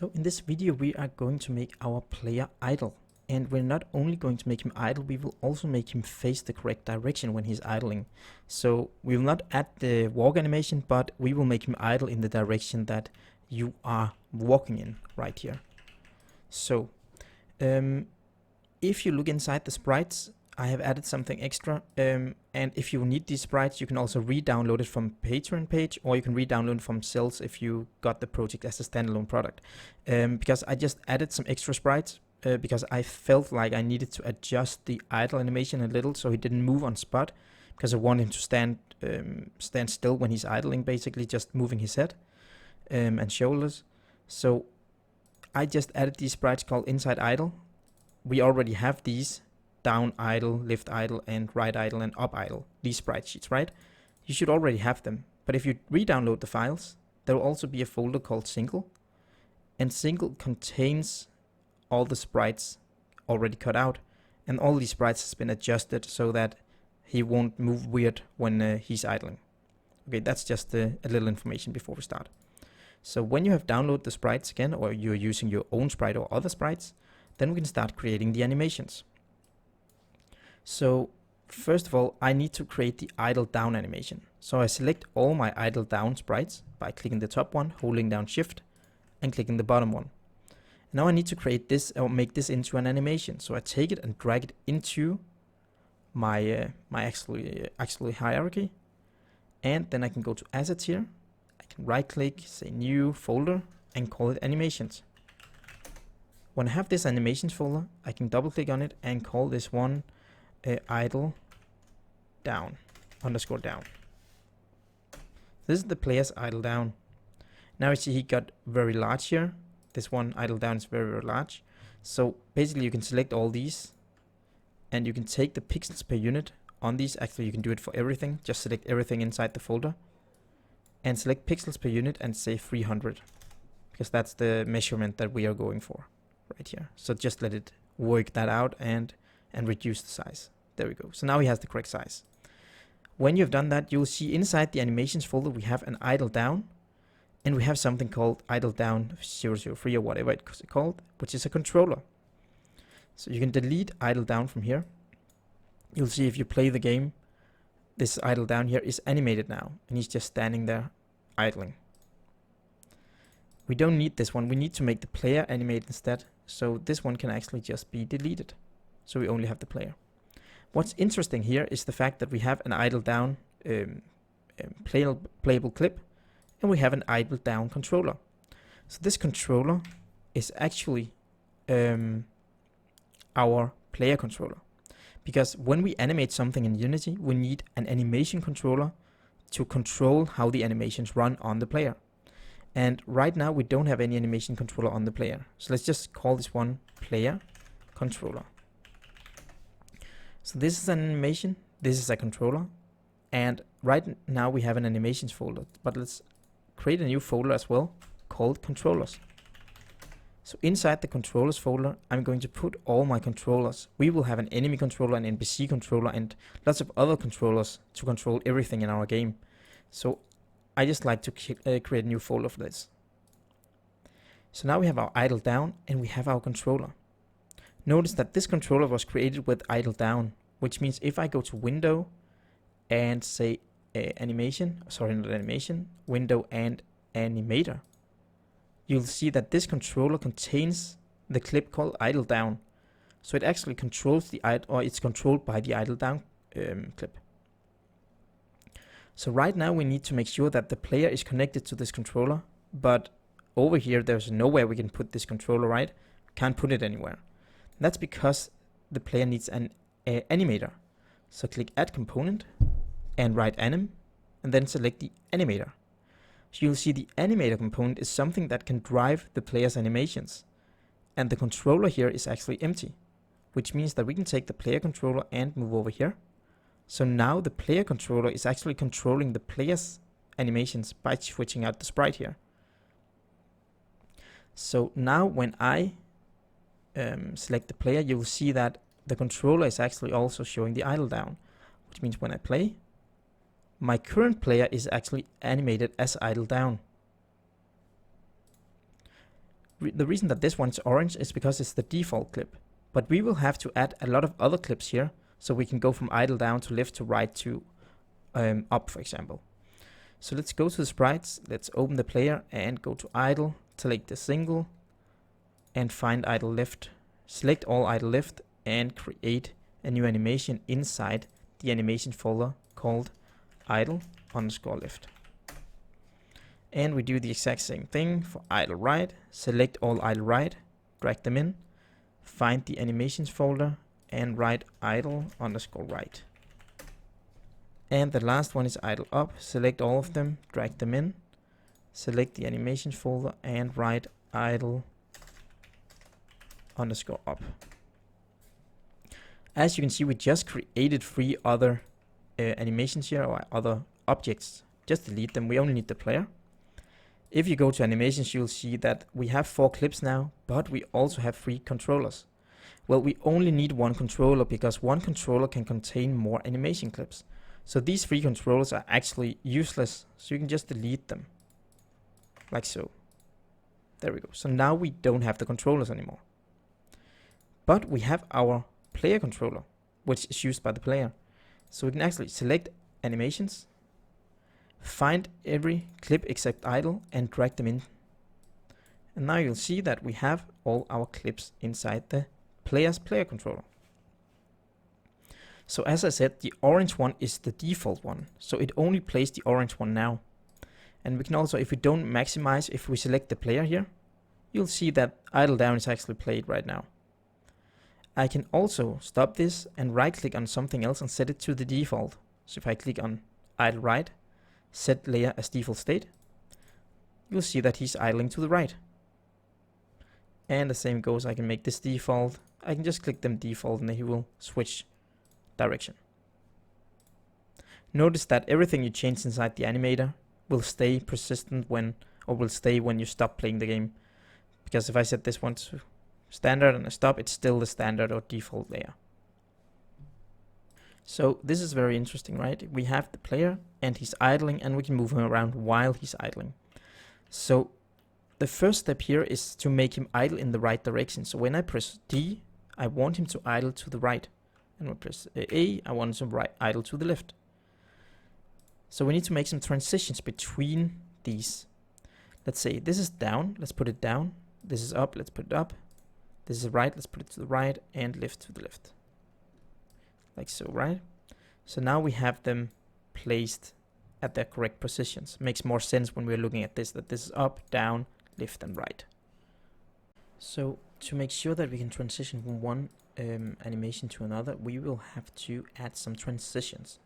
So in this video we are going to make our player idle, and we're not only going to make him idle, we will also make him face the correct direction when he's idling. So we will not add the walk animation, but we will make him idle in the direction that you are walking in right here. So if you look inside the sprites, I have added something extra, and if you need these sprites you can also re-download it from Patreon page, or you can re-download it from cells if you got the project as a standalone product, because I just added some extra sprites because I felt like I needed to adjust the idle animation a little so he didn't move on spot, because I want him to stand still when he's idling, basically just moving his head and shoulders. So I just added these sprites called inside idle. We already have these down idle, left idle, and right idle, and up idle, these sprite sheets, right? You should already have them, but if you re-download the files, there will also be a folder called single, and single contains all the sprites already cut out, and all these sprites has been adjusted so that he won't move weird when he's idling. Okay, that's just a little information before we start. So when you have downloaded the sprites again, or you're using your own sprite or other sprites, then we can start creating the animations. So first of all, I need to create the idle down animation. So I select all my idle down sprites by clicking the top one, holding down shift, and clicking the bottom one. Now I need to create this, or make this into an animation. So I take it and drag it into my actually hierarchy, and then I can go to assets here. I can right click, say new folder, and call it animations. When I have this animations folder, I can double click on it and call this one idle down _ down. This is the player's idle down. Now you see he got very large here. This one idle down is very, very large. So basically you can select all these, and you can take the pixels per unit on these. Actually you can do it for everything. Just select everything inside the folder and select pixels per unit and say 300, because that's the measurement that we are going for right here. So just let it work that out and reduce the size. There we go. So now he has the correct size. When you've done that, you'll see inside the animations folder we have an idle down, and we have something called idle down 003 or whatever it's called, which is a controller. So you can delete idle down from here. You'll see if you play the game, this idle down here is animated now, and he's just standing there idling. We don't need this one. We need to make the player animate instead. So this one can actually just be deleted. So we only have the player. What's interesting here is the fact that we have an idle down playable clip, and we have an idle down controller. So this controller is actually our player controller, because when we animate something in Unity, we need an animation controller to control how the animations run on the player. And right now we don't have any animation controller on the player. So let's just call this one player controller. So this is an animation, this is a controller, and right now we have an animations folder, but let's create a new folder as well called controllers. So inside the controllers folder, I'm going to put all my controllers. We will have an enemy controller, an NPC controller, and lots of other controllers to control everything in our game. So I just like to create a new folder for this. So now we have our idle down and we have our controller. Notice that this controller was created with idle down, which means if I go to window and say animation, sorry, not animation, window and animator, you'll see that this controller contains the clip called idle down. So it actually controls the or it's controlled by the idle down clip. So right now we need to make sure that the player is connected to this controller, but over here there's nowhere we can put this controller, right? Can't put it anywhere. That's because the player needs an animator. So click add component and write anim, and then select the animator. So you'll see the animator component is something that can drive the player's animations, and the controller here is actually empty, which means that we can take the player controller and move over here. So now the player controller is actually controlling the player's animations by switching out the sprite here. So now when I select the player, you will see that the controller is actually also showing the idle down, which means when I play, my current player is actually animated as idle down. The reason that this one's orange is because it's the default clip. But we will have to add a lot of other clips here, so we can go from idle down to left to right to up, for example. So let's go to the sprites, let's open the player and go to idle, select the single and find idle left. Select all idle left and create a new animation inside the animation folder called idle_left. And we do the exact same thing for idle right. Select all idle right, drag them in, find the animations folder and write idle_right. And the last one is idle up. Select all of them, drag them in, select the animations folder and write idle_up. As you can see, we just created 3 other animations here, or other objects. Just delete them, we only need the player. If you go to animations, you'll see that we have 4 clips now, but we also have 3 controllers. Well, we only need 1 controller because 1 controller can contain more animation clips. So these 3 controllers are actually useless, so you can just delete them. Like so. There we go. So now we don't have the controllers anymore. But we have our player controller, which is used by the player. So we can actually select animations, find every clip except idle and drag them in. And now you'll see that we have all our clips inside the player's player controller. So as I said, the orange one is the default one. So it only plays the orange one now. And we can also, if we don't maximize, if we select the player here, you'll see that idle down is actually played right now. I can also stop this and right click on something else and set it to the default. So if I click on idle right, set layer as default state, you'll see that he's idling to the right. And the same goes, I can make this default. I can just click them default and then he will switch direction. Notice that everything you change inside the animator will stay persistent when, or will stay when you stop playing the game. Because if I set this one to standard and I stop, it's still the standard or default layer. So this is very interesting, right? We have the player and he's idling and we can move him around while he's idling. So the first step here is to make him idle in the right direction. So when I press D, I want him to idle to the right. And when I press A, I want him to idle to the left. So we need to make some transitions between these. Let's say this is down, let's put it down. This is up, let's put it up. This is right, let's put it to the right, and left to the left. Like so, right? So now we have them placed at their correct positions. Makes more sense when we're looking at this, that this is up, down, left, and right. So to make sure that we can transition from one animation to another, we will have to add some transitions.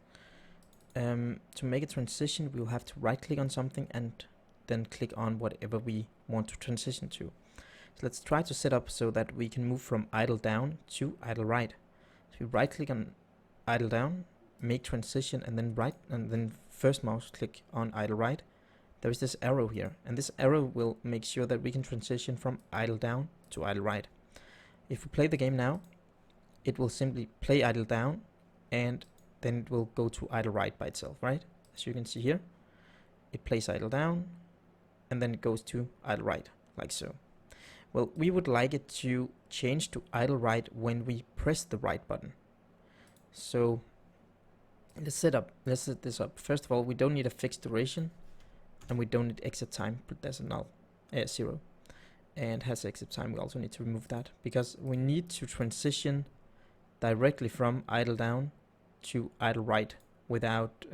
To make a transition, we'll have to right click on something and then click on whatever we want to transition to. So let's try to set up so that we can move from idle down to idle right. So we right click on idle down, make transition, and then first mouse click on idle right. There is this arrow here, and this arrow will make sure that we can transition from idle down to idle right. If we play the game now, it will simply play idle down and then it will go to idle right by itself, right? As you can see here, it plays idle down and then it goes to idle right, like so. Well, we would like it to change to idle right when we press the right button. So let's set this up. First of all, we don't need a fixed duration and we don't need exit time, but there's a null, 0. And has exit time, we also need to remove that because we need to transition directly from idle down to idle right without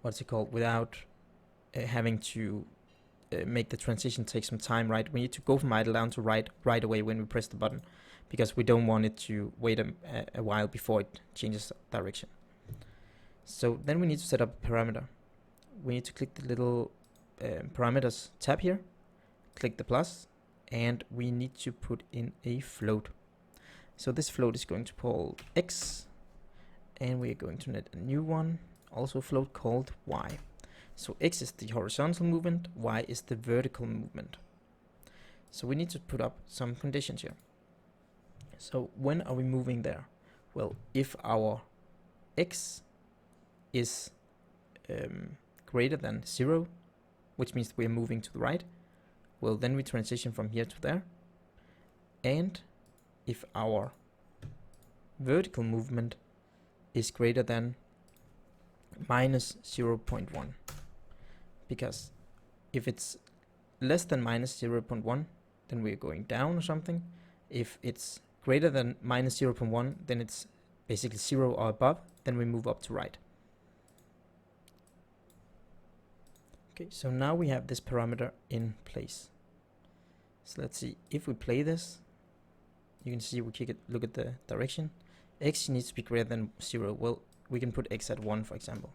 without having to make the transition take some time, right? We need to go from idle down to right away when we press the button because we don't want it to wait a while before it changes direction. So then we need to set up a parameter. We need to click the little parameters tab here, click the plus, and we need to put in a float. So this float is going to be called X, and we are going to net a new one, also float called Y. So X is the horizontal movement, Y is the vertical movement. So we need to put up some conditions here. So when are we moving there? Well, if our X is greater than 0, which means we're moving to the right, well, then we transition from here to there. And if our vertical movement is greater than minus 0.1, because if it's less than minus 0.1, then we're going down or something. If it's greater than minus 0.1, then it's basically 0 or above, then we move up to right. Okay, so now we have this parameter in place. So let's see, if we play this, you can see we can look at the direction. X needs to be greater than 0. Well, we can put X at 1, for example.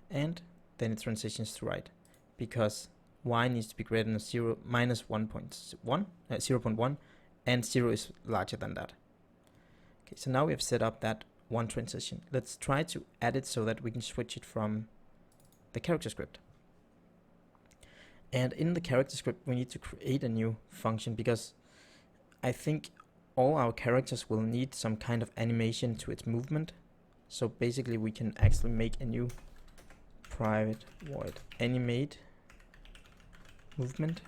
And then it transitions to right, because Y needs to be greater than 0, minus 0.1, and 0 is larger than that. Okay, so now we have set up that one transition. Let's try to add it so that we can switch it from the character script. And in the character script, we need to create a new function, because I think all our characters will need some kind of animation to its movement. So basically we can actually make a new private void animate movement,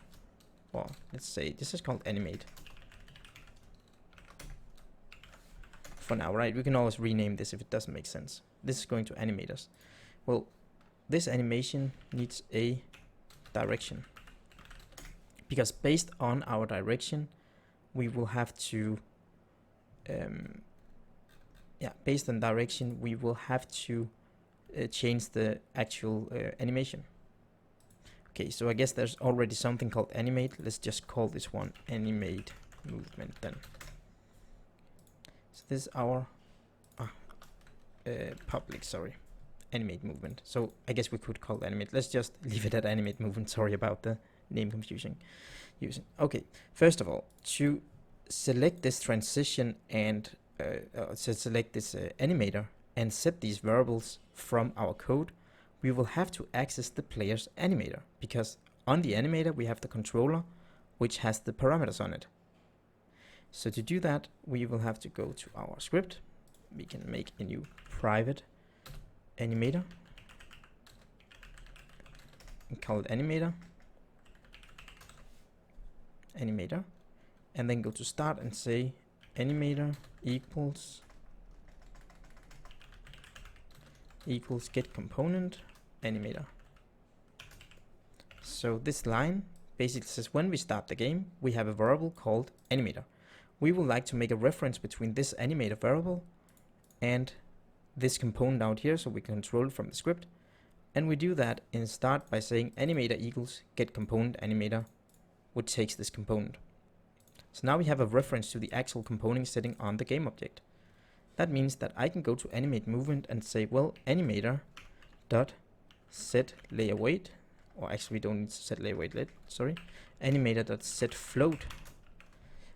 or let's say this is called animate for now, right? We can always rename this if it doesn't make sense. This is going to animators. Well, this animation needs a direction, because based on our direction we will have to based on direction we will have to change the actual animation. Okay, so I guess there's already something called animate. Let's just call this one animate movement then. So this is our public, animate movement. So I guess we could call it animate. Let's just leave it at animate movement. Sorry about the name confusion using. Okay, first of all, to select this transition and select this animator and set these variables from our code, we will have to access the player's animator, because on the animator we have the controller which has the parameters on it. So to do that, we will have to go to our script. We can make a new private animator and call it animator, and then go to start and say animator equals get component animator. So this line basically says when we start the game, we have a variable called animator. We would like to make a reference between this animator variable and this component out here, so we can control it from the script. And we do that in start by saying animator equals get component animator, which takes this component. So now we have a reference to the actual component setting on the game object. That means that I can go to animate movement and say, well, animator dot set layer weight, or actually we don't need to set layer weight yet, sorry. Animator dot set float.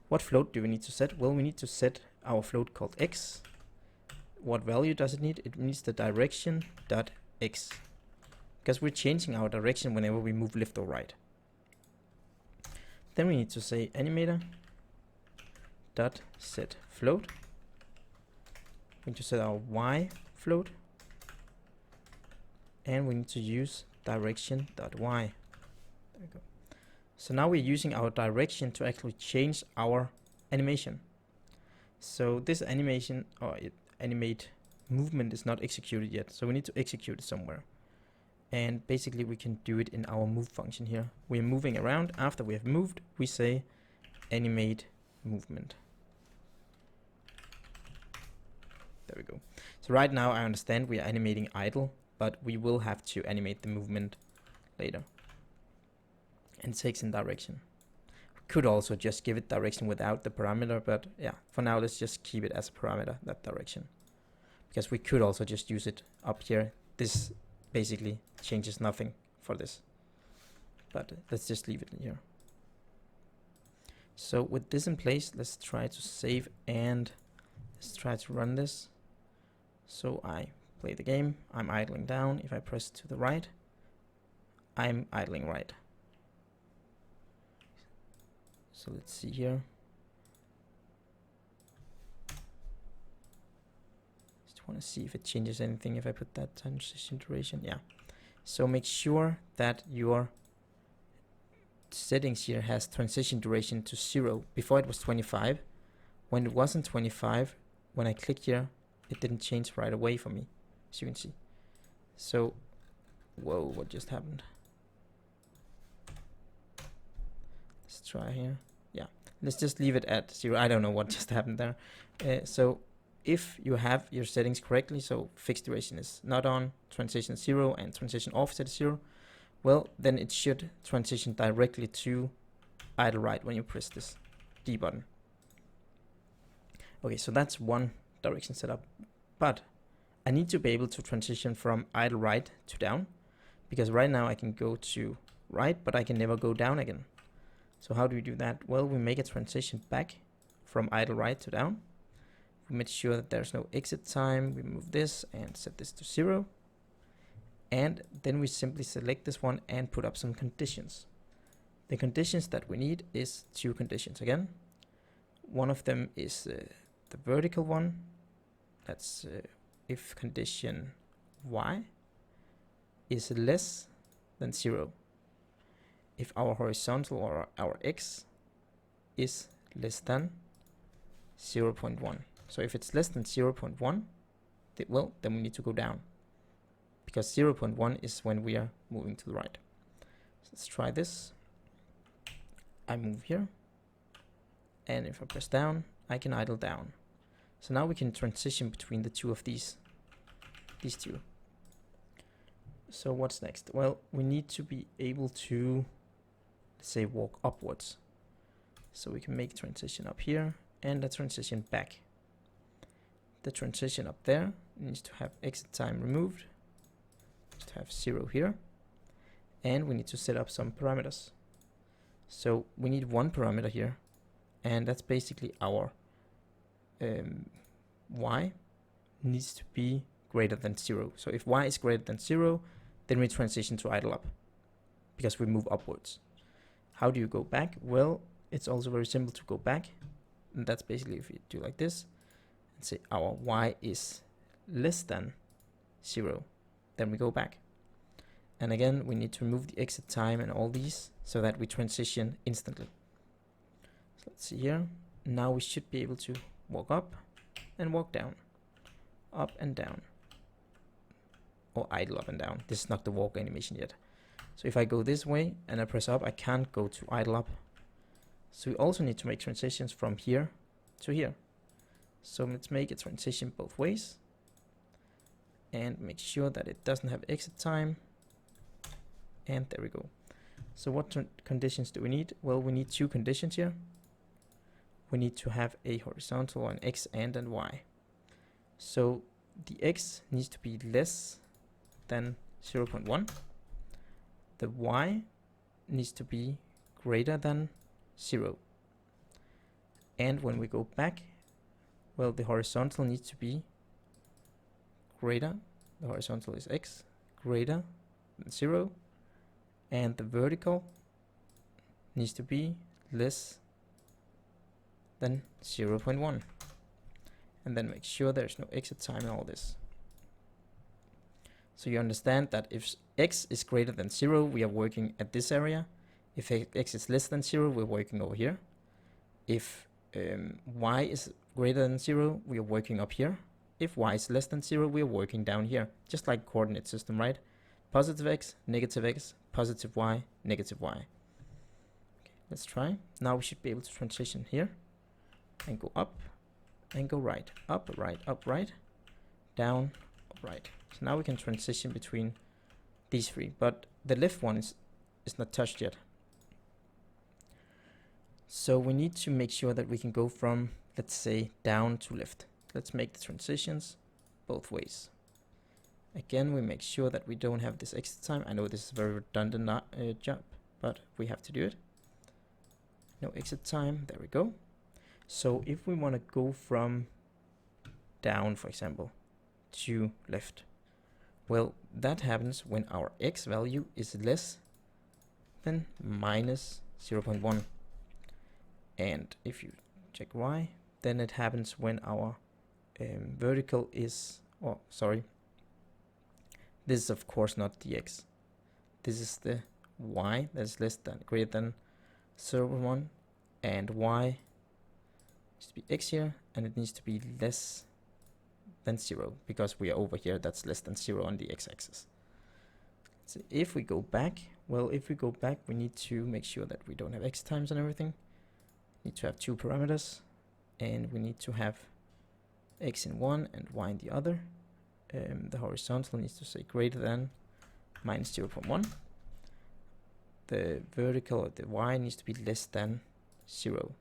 What float do we need to set? Well, we need to set our float called x. What value does it need? It needs the direction dot x, because we're changing our direction whenever we move left or right. Then we need to say animator dot set float. We need to set our y float, and we need to use direction dot y. There we go. So now we're using our direction to actually change our animation. So this animation or animate movement is not executed yet, so we need to execute it somewhere. And basically we can do it in our move function here. We're moving around. After we have moved, we say animate movement. There we go. So right now I understand we are animating idle, but we will have to animate the movement later. And it takes in direction. We could also just give it direction without the parameter, but yeah, for now let's just keep it as a parameter, that direction. Because we could also just use it up here. This basically changes nothing for this. But let's just leave it here. So with this in place, let's try to save and let's try to run this. So I play the game, I'm idling down. If I press to the right, I'm idling right. So let's see here. Just want to see if it changes anything if I put that transition duration. Yeah. So make sure that your settings here has transition duration to 0. Before it was 25. When it wasn't 25, when I click here, it didn't change right away for me, as you can see. So, whoa, what just happened? Let's try here. Yeah, let's just leave it at 0. I don't know what just happened there. So if you have your settings correctly, so fixed duration is not on, transition 0, and transition offset 0, well, then it should transition directly to idle write when you press this D button. Okay, so that's one direction setup, but I need to be able to transition from idle write to down, because right now I can go to right, but I can never go down again. So how do we do that? Well, we make a transition back from idle write to down. We make sure that there's no exit time. We move this and set this to 0. And then we simply select this one and put up some conditions. The conditions that we need is 2 conditions again. One of them is the vertical one. That's if condition y is less than 0. If our horizontal or our x is less than 0.1. So if it's less than 0.1, well, then we need to go down, because 0.1 is when we are moving to the right. So let's try this. I move here, and if I press down, I can idle down. So now we can transition between the two of these two. So what's next? Well, we need to be able to, let's say, walk upwards. So we can make transition up here and a transition back. The transition up there needs to have exit time removed, needs to have 0 here, and we need to set up some parameters. So we need one parameter here, and that's basically our y needs to be greater than 0. So if y is greater than 0, then we transition to idle up, because we move upwards. How do you go back? Well, it's also very simple to go back, and that's basically if you do like this and say our y is less than 0, then we go back. And again, we need to remove the exit time and all these so that we transition instantly. So let's see here. Now we should be able to walk up and walk down, up and down, or idle up and down. This is not the walk animation yet. So if I go this way and I press up, I can't go to idle up. So we also need to make transitions from here to here. So let's make a transition both ways and make sure that it doesn't have exit time. And there we go. So what conditions do we need? Well, we need 2 conditions here. We need to have a horizontal, an x and an y. So the x needs to be less than 0.1. The y needs to be greater than 0. And when we go back, well, the horizontal needs to be greater. The horizontal is x, greater than 0. And the vertical needs to be less than 0.1. And then make sure there's no exit time in all this. So you understand that if x is greater than 0, we are working at this area. If x is less than 0, we're working over here. If y is greater than 0, we are working up here. If y is less than 0, we are working down here. Just like coordinate system, right? Positive x, positive y, negative y. Okay, let's try. Now we should be able to transition here and go up and go right, up, right, down, up, right. So now we can transition between these 3, but the left one is not touched yet. So we need to make sure that we can go from, let's say, down to left. Let's make the transitions both ways. Again, we make sure that we don't have this exit time. I know this is a very redundant job, but we have to do it. No exit time, there we go. So if we want to go from down, for example, to left, well, that happens when our x value is less than minus 0.1. And if you check y, then it happens when our vertical is, oh, sorry, this is of course not the x. This is the y that's less than, greater than 0.1, and y needs to be x here, and it needs to be less than 0 because we are over here. That's less than 0 on the x-axis. So if we go back, well, if we go back, we need to make sure that we don't have x times and everything. We need to have two parameters, and we need to have x in one and y in the other. The horizontal needs to say greater than minus 0.1. The vertical, or the y, needs to be less than 0.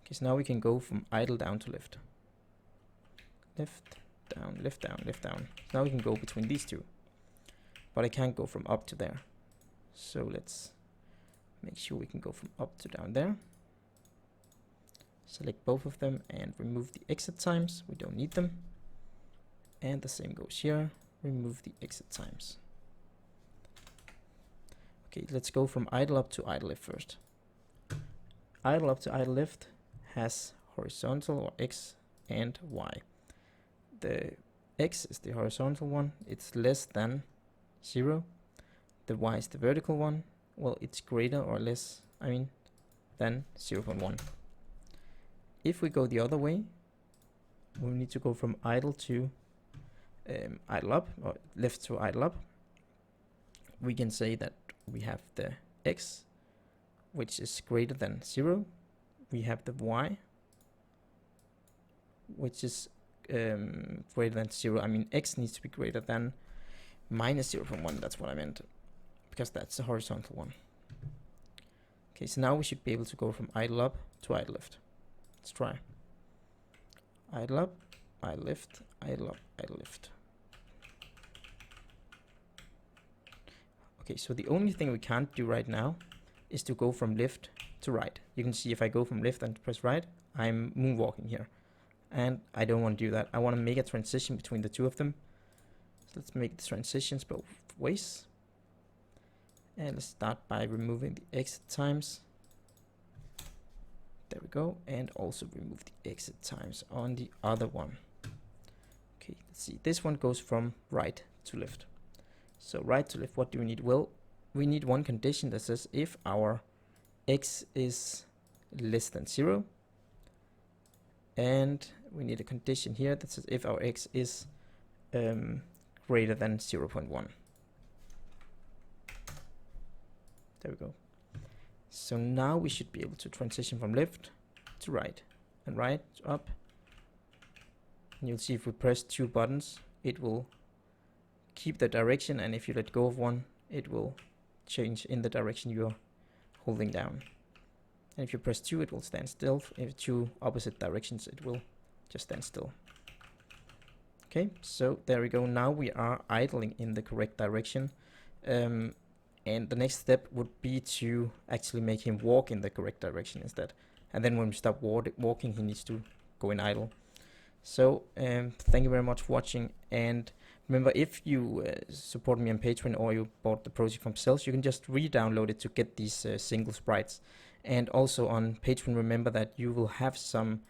Okay, so now we can go from idle down to lift. Lift, down, lift, down, lift, down. So now we can go between these two. But I can't go from up to there. So let's make sure we can go from up to down there. Select both of them and remove the exit times. We don't need them. And the same goes here. Remove the exit times. Okay, let's go from idle up to idle lift first. Idle up to idle lift has horizontal, or x, and y. The x is the horizontal one. It's less than 0. The y is the vertical one. Well, it's greater or less, than 0.1. If we go the other way, we need to go from idle to idle up, or left to idle up. We can say that we have the x, which is greater than 0. We have the y, which is greater than 0. X needs to be greater than minus 0.1. That's what I meant, because that's the horizontal one. Okay, so now we should be able to go from idle up to idle lift. Let's try. Idle up, idle lift, idle up, idle lift. Okay, so the only thing we can't do right now is to go from left to right. You can see if I go from left and press right, I'm moonwalking here. And I don't want to do that. I want to make a transition between the two of them. So let's make the transitions both ways. And let's start by removing the exit times. There we go. And also remove the exit times on the other one. Okay, let's see. This one goes from right to left. So right to left, what do we need? Well, we need one condition that says if our x is less than 0. And we need a condition here that says if our x is greater than 0.1. There we go. So now we should be able to transition from left to right and right to up. And you'll see if we press two buttons, it will keep the direction, and if you let go of one, it will change in the direction you're holding down. And if you press 2, it will stand still. If two opposite directions, it will just stand still. Okay, so there we go. Now we are idling in the correct direction. And the next step would be to actually make him walk in the correct direction instead. And then when we stop walking, he needs to go in idle. So thank you very much for watching. And remember, if you support me on Patreon or you bought the project from Cells, you can just re-download it to get these single sprites. And also on Patreon, remember that you will have some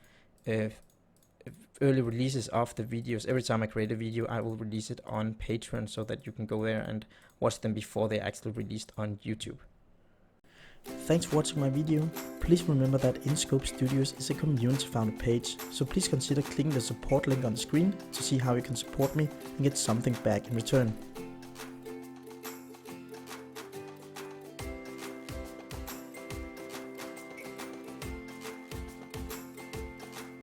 early releases of the videos. Every time I create a video, I will release it on Patreon so that you can go there and watch them before they're actually released on YouTube. Thanks for watching my video. Please remember that InScope Studios is a community founded page, so please consider clicking the support link on the screen to see how you can support me and get something back in return.